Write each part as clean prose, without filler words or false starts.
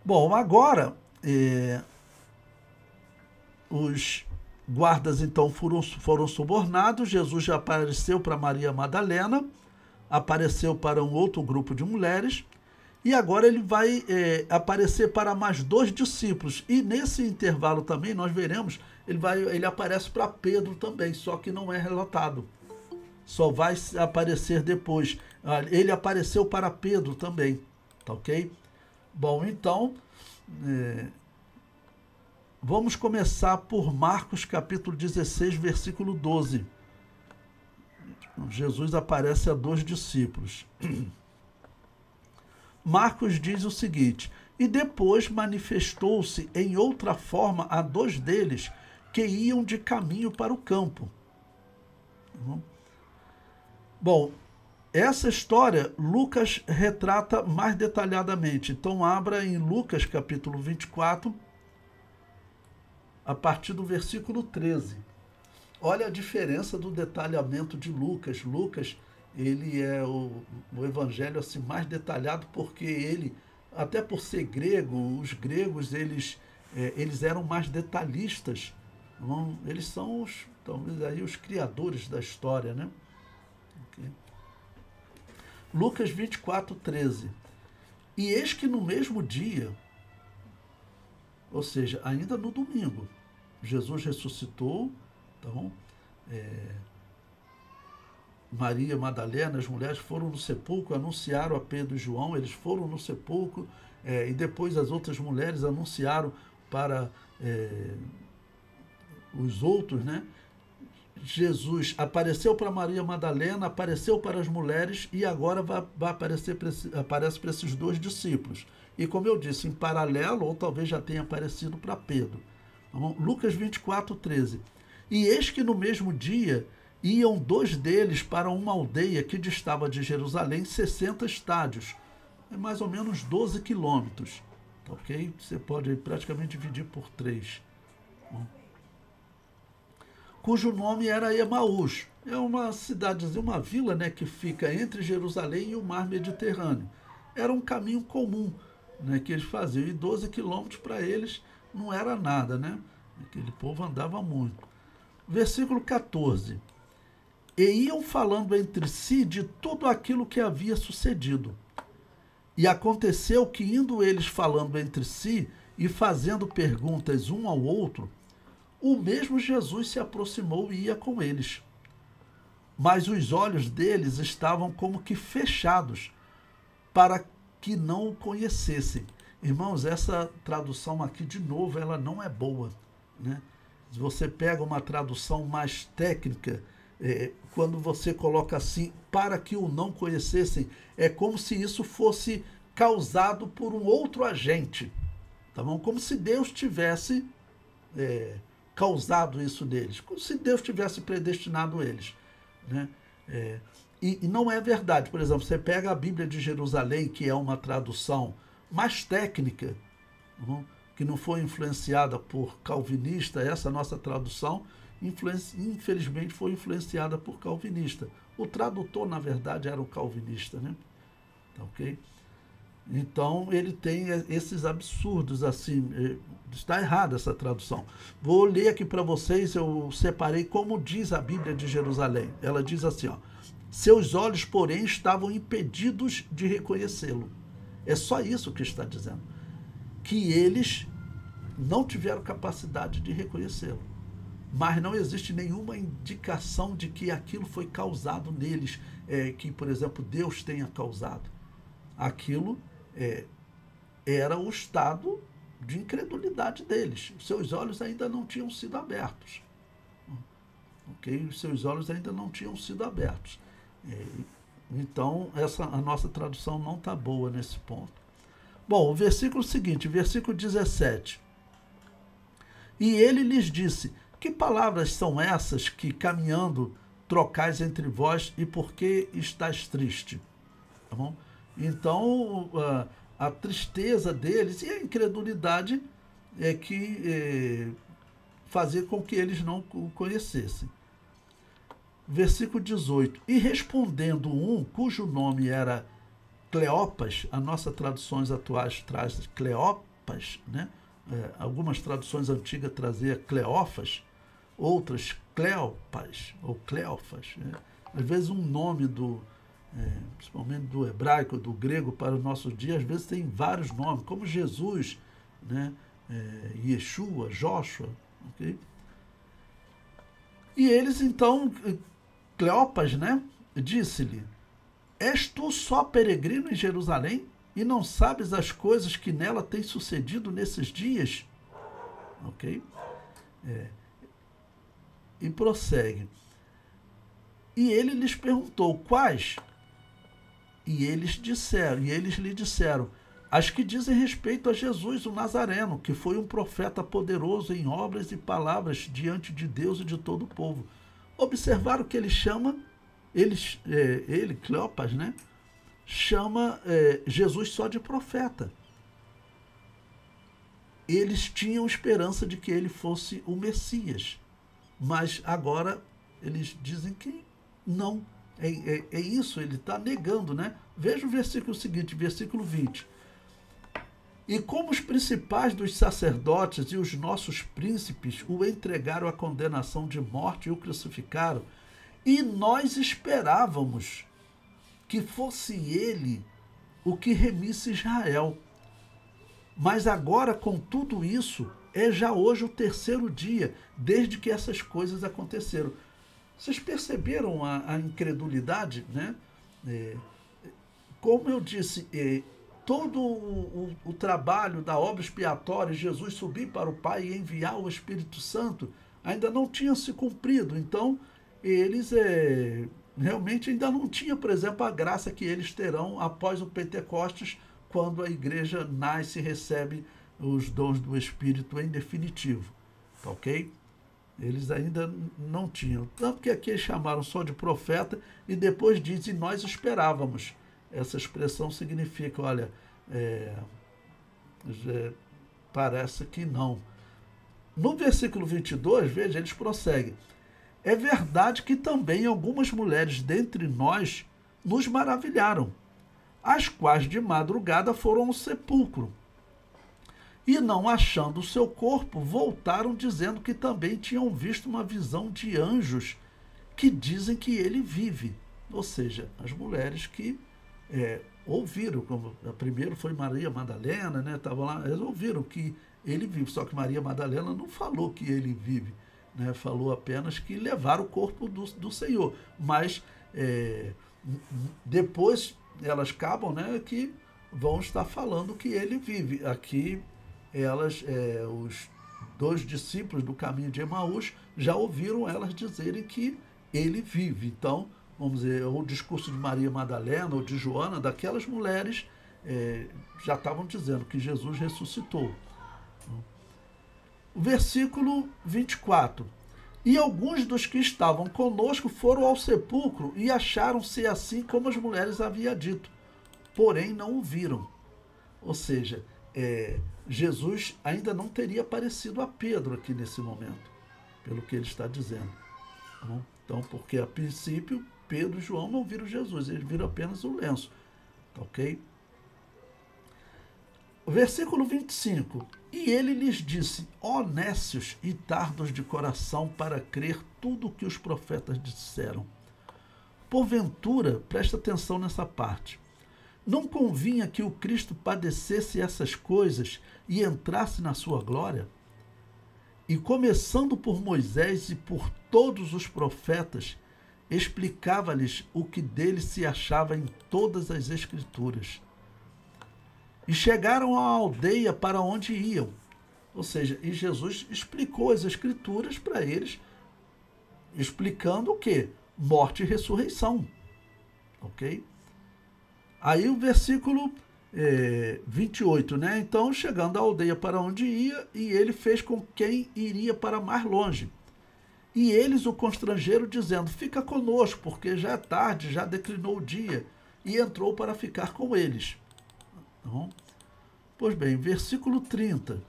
Bom, agora os guardas então foram subornados. Jesus já apareceu para Maria Madalena, apareceu para um outro grupo de mulheres, e agora ele vai aparecer para mais 2 discípulos. E nesse intervalo também nós veremos, ele aparece para Pedro também, só que não é relatado. Só vai aparecer depois. Ele apareceu para Pedro também, tá ok? Bom, então, vamos começar por Marcos capítulo 16, versículo 12. Jesus aparece a 2 discípulos. Marcos diz o seguinte: e depois manifestou-se em outra forma a 2 deles que iam de caminho para o campo. Bom, essa história Lucas retrata mais detalhadamente. Então abra em Lucas capítulo 24, a partir do versículo 13. Olha a diferença do detalhamento de Lucas. Lucas, ele é o evangelho assim, mais detalhado, porque ele, até por ser grego, os gregos eles eram mais detalhistas. Não? Eles são talvez aí os criadores da história, né? Okay. Lucas 24, 13. E eis que no mesmo dia, ou seja, ainda no domingo, Jesus ressuscitou. Então, Maria Madalena, as mulheres foram no sepulcro, anunciaram a Pedro e João, eles foram no sepulcro, e depois as outras mulheres anunciaram para os outros, né? Jesus apareceu para Maria Madalena, apareceu para as mulheres, e agora aparece para esses 2 discípulos. E como eu disse, em paralelo, ou talvez já tenha aparecido para Pedro. Então, Lucas 24, 13. E eis que no mesmo dia iam 2 deles para uma aldeia que distava de Jerusalém 60 estádios, mais ou menos 12 quilômetros. Ok? Você pode praticamente dividir por 3. Cujo nome era Emaús. É uma cidadezinha, uma vila, né, que fica entre Jerusalém e o mar Mediterrâneo. Era um caminho comum, né, que eles faziam. E 12 quilômetros para eles não era nada, né? Aquele povo andava muito. Versículo 14. E iam falando entre si de tudo aquilo que havia sucedido. E aconteceu que, indo eles falando entre si e fazendo perguntas um ao outro, o mesmo Jesus se aproximou e ia com eles. Mas os olhos deles estavam como que fechados, para que não o conhecessem. Irmãos, essa tradução aqui, de novo, ela não é boa, né? Se você pega uma tradução mais técnica, quando você coloca assim, para que o não conhecessem, é como se isso fosse causado por um outro agente, tá bom? Como se Deus tivesse causado isso neles, como se Deus tivesse predestinado eles, né? E não é verdade. Por exemplo, você pega a Bíblia de Jerusalém, que é uma tradução mais técnica, que não foi influenciada por calvinista. Essa nossa tradução, infelizmente, foi influenciada por calvinista. O tradutor, na verdade, era um calvinista, né? Ok? Então, ele tem esses absurdos, assim, está errada essa tradução. Vou ler aqui para vocês, eu separei como diz a Bíblia de Jerusalém. Ela diz assim, ó: seus olhos, porém, estavam impedidos de reconhecê-lo. É só isso que está dizendo. Que eles não tiveram capacidade de reconhecê-lo. Mas não existe nenhuma indicação de que aquilo foi causado neles, que, por exemplo, Deus tenha causado. Aquilo era o estado de incredulidade deles. Os seus olhos ainda não tinham sido abertos. Ok? Os seus olhos ainda não tinham sido abertos. Então, a nossa tradução não está boa nesse ponto. Bom, o versículo seguinte, versículo 17. E ele lhes disse: que palavras são essas que, caminhando, trocais entre vós, e por que estáis triste? Tá bom? Então, a tristeza deles e a incredulidade é que fazia com que eles não o conhecessem. Versículo 18. E respondendo um, cujo nome era Cleopas, as nossas traduções atuais traz Cleopas, Cleopas, né? Algumas traduções antigas traziam Cleófas, outras Cleopas ou Cleófas, né? Às vezes um nome principalmente do hebraico, do grego para o nosso dia, às vezes tem vários nomes, como Jesus, né? Yeshua, Joshua, ok? E eles então, Cleopas, né? Disse-lhe: és tu só peregrino em Jerusalém e não sabes as coisas que nela têm sucedido nesses dias? Ok? E prossegue. E ele lhes perguntou: quais? E eles lhe disseram: as que dizem respeito a Jesus, o Nazareno, que foi um profeta poderoso em obras e palavras diante de Deus e de todo o povo. Observaram que ele chama, ele, Cleopas, né? Chama Jesus só de profeta. Eles tinham esperança de que ele fosse o Messias, mas agora eles dizem que não. É isso, ele está negando, né? Veja o versículo seguinte, versículo 20. E como os principais dos sacerdotes e os nossos príncipes o entregaram à condenação de morte e o crucificaram, e nós esperávamos que fosse ele o que remisse Israel. Mas agora, com tudo isso, é já hoje o terceiro dia, desde que essas coisas aconteceram. Vocês perceberam a incredulidade, né? Como eu disse, todo o trabalho da obra expiatória, Jesus subir para o Pai e enviar o Espírito Santo, ainda não tinha se cumprido. Então, eles realmente ainda não tinham, por exemplo, a graça que eles terão após o Pentecostes, quando a igreja nasce e recebe os dons do Espírito em definitivo. Ok? Eles ainda não tinham. Tanto que aqui eles chamaram só de profeta e depois dizem: nós esperávamos. Essa expressão significa, olha, parece que não. No versículo 22, veja, eles prosseguem: é verdade que também algumas mulheres dentre nós nos maravilharam, as quais de madrugada foram ao sepulcro. E não achando o seu corpo, voltaram dizendo que também tinham visto uma visão de anjos que dizem que ele vive. Ou seja, as mulheres que ouviram, como a primeira foi Maria Madalena, né? Estavam lá, eles ouviram que ele vive, só que Maria Madalena não falou que ele vive, né? Falou apenas que levaram o corpo do Senhor. Mas depois elas acabam, né, que vão estar falando que ele vive. Aqui os dois discípulos do caminho de Emaús já ouviram elas dizerem que ele vive. Então, vamos dizer, o discurso de Maria Madalena ou de Joana, daquelas mulheres, já estavam dizendo que Jesus ressuscitou. O versículo 24. E alguns dos que estavam conosco foram ao sepulcro e acharam-se assim como as mulheres haviam dito, porém não o viram. Ou seja, Jesus ainda não teria aparecido a Pedro aqui nesse momento, pelo que ele está dizendo. Então, porque a princípio, Pedro e João não viram Jesus, eles viram apenas o lenço. Ok? Versículo 25. E ele lhes disse: ó nécios e tardos de coração para crer tudo o que os profetas disseram. Porventura, presta atenção nessa parte, não convinha que o Cristo padecesse essas coisas e entrasse na sua glória? E começando por Moisés e por todos os profetas, explicava-lhes o que dele se achava em todas as Escrituras. E chegaram à aldeia para onde iam. Ou seja, e Jesus explicou as Escrituras para eles, explicando o quê? Morte e ressurreição. Ok? Aí o versículo 28, né? Então, chegando à aldeia para onde ia, e ele fez com quem iria para mais longe. E eles o constrangeram, dizendo: fica conosco, porque já é tarde, já declinou o dia. E entrou para ficar com eles. Então, pois bem, versículo 30.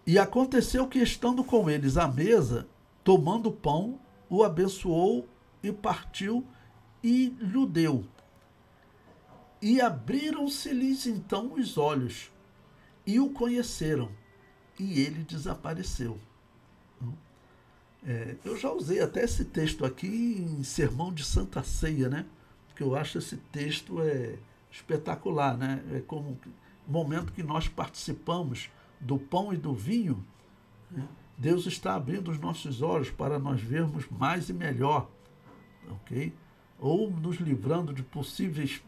E aconteceu que, estando com eles à mesa, tomando o pão, o abençoou e partiu e lhe deu. E abriram-se-lhes então os olhos, e o conheceram, e ele desapareceu. Eu já usei até esse texto aqui em Sermão de Santa Ceia, né? Porque eu acho esse texto espetacular, né? É como o momento que nós participamos do pão e do vinho, né? Deus está abrindo os nossos olhos para nós vermos mais e melhor, ok? Ou nos livrando de possíveis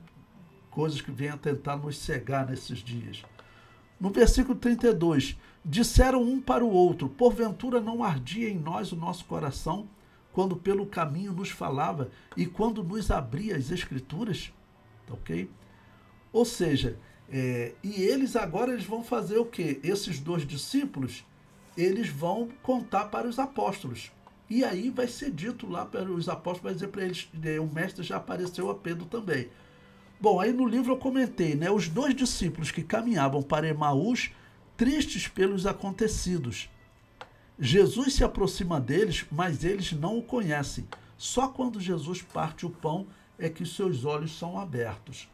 coisas que venham tentar nos cegar nesses dias. No versículo 32, disseram um para o outro, porventura não ardia em nós o nosso coração, quando pelo caminho nos falava e quando nos abria as Escrituras? Ok? Ou seja, e eles agora eles vão fazer o quê? Esses dois discípulos, eles vão contar para os apóstolos. E aí vai ser dito lá para os apóstolos, vai dizer para eles, o mestre já apareceu a Pedro também. Bom, aí no livro eu comentei, né? Os dois discípulos que caminhavam para Emaús, tristes pelos acontecidos. Jesus se aproxima deles, mas eles não o conhecem. Só quando Jesus parte o pão é que seus olhos são abertos.